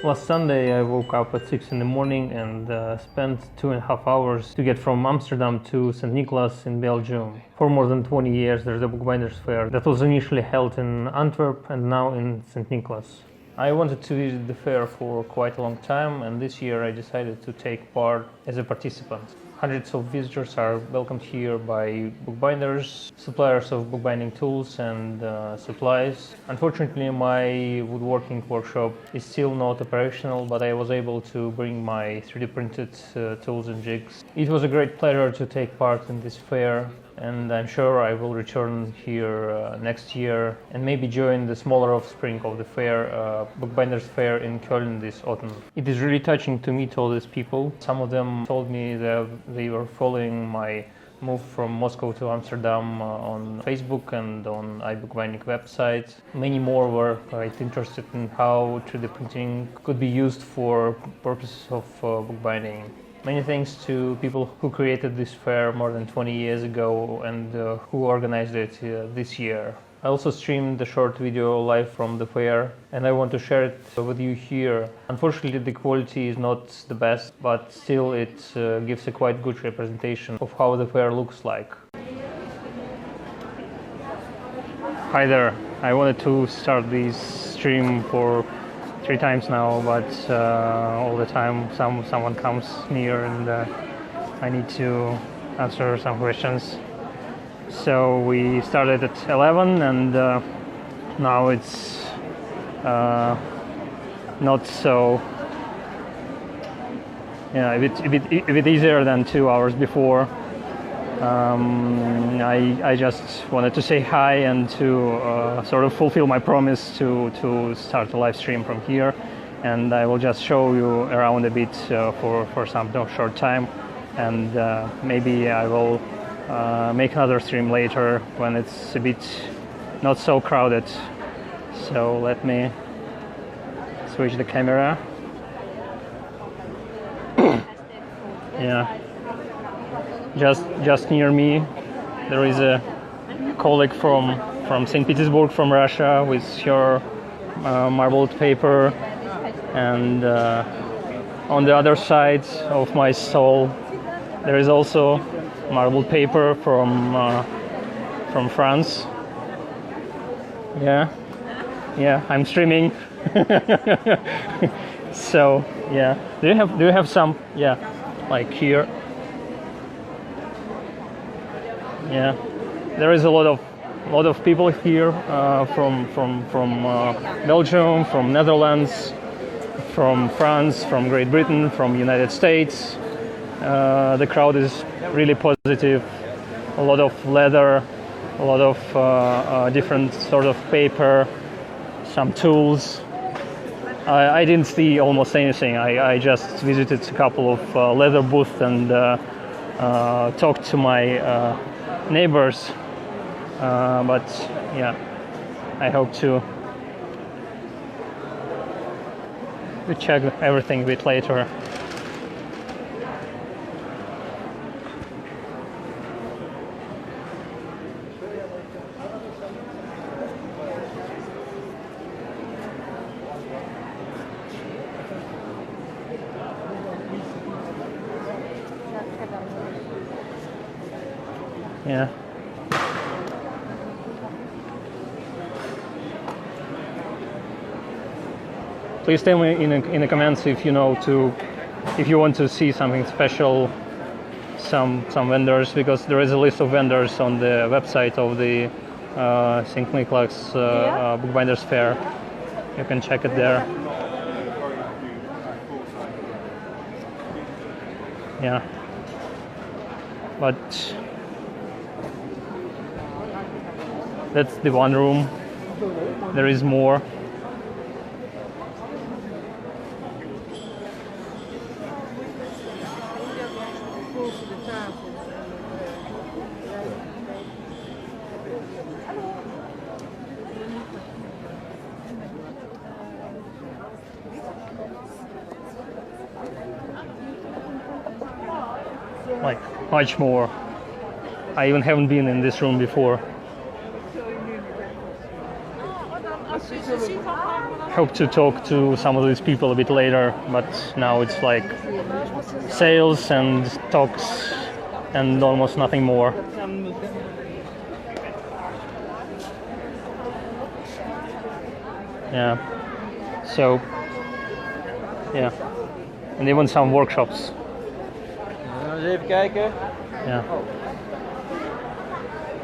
Last Sunday I woke up at 6 in the morning and spent 2.5 hours to get from Amsterdam to Sint-Niklaas in Belgium. For more than 20 years there's a Bookbinders Fair that was initially held in Antwerp and now in Sint-Niklaas. I wanted to visit the fair for quite a long time, and this year I decided to take part as a participant. Hundreds of visitors are welcomed here by bookbinders, suppliers of bookbinding tools and supplies. Unfortunately, my woodworking workshop is still not operational, but I was able to bring my 3D printed tools and jigs. It was a great pleasure to take part in this fair, and I'm sure I will return here next year and maybe join the smaller offspring of the fair, Bookbinders Fair in Köln this autumn. It is really touching to meet all these people. Some of them told me that they were following my move from Moscow to Amsterdam on Facebook and on iBookBinding website. Many more were quite interested in how 3D printing could be used for purposes of bookbinding. Many thanks to people who created this fair more than 20 years ago and who organized it this year. I also streamed the short video live from the fair, and I want to share it with you here. Unfortunately, the quality is not the best, but still it gives a quite good representation of how the fair looks like. Hi there. I wanted to start this stream for 3 times now, but all the time someone comes near and I need to answer some questions. So we started at 11 and now it's not so, a bit easier than 2 hours before. I just wanted to say hi and to sort of fulfill my promise to start a live stream from here, and I will just show you around a bit for some short time, and maybe I will make another stream later when it's a bit not so crowded. So let me switch the camera. Yeah. Just near me, there is a colleague from St. Petersburg, from Russia, with her marbled paper, and on the other side of my stall, there is also marbled paper from France. Yeah, I'm streaming. So yeah, do you have some? Yeah, like here. Yeah, there is a lot of people here from Belgium, from Netherlands, from France, from Great Britain, from United States. The crowd is really positive. A lot of leather, a lot of different sort of paper, some tools. I didn't see almost anything. I just visited a couple of leather booths and talked to my neighbors, but yeah, I hope to check everything a bit later. Yeah. Please tell me in the comments if you want to see something special, some vendors, because there is a list of vendors on the website of the Sint-Niklaas Bookbinders Fair. You can check it there. Yeah. But that's the one room. There is more. Like much more. I even haven't been in this room before. hope to talk to some of these people a bit later, but now it's like sales and talks and almost nothing more. Yeah, so yeah, and even some workshops. Even kijken. Yeah.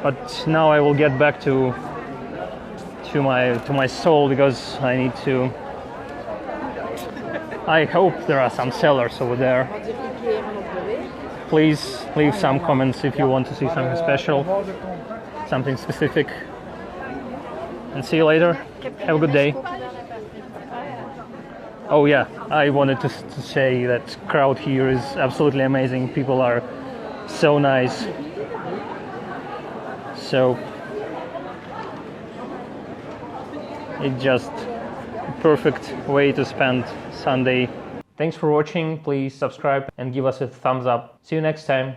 But now I will get back to my stall because I need to. I hope there are some sellers over there. Please leave some comments if you want to see something special, something specific. And see you later. Have a good day. Oh yeah, I wanted to say that crowd here is absolutely amazing. People are so nice. So it's just a perfect way to spend Sunday. Thanks for watching. Please subscribe and give us a thumbs up. See you next time.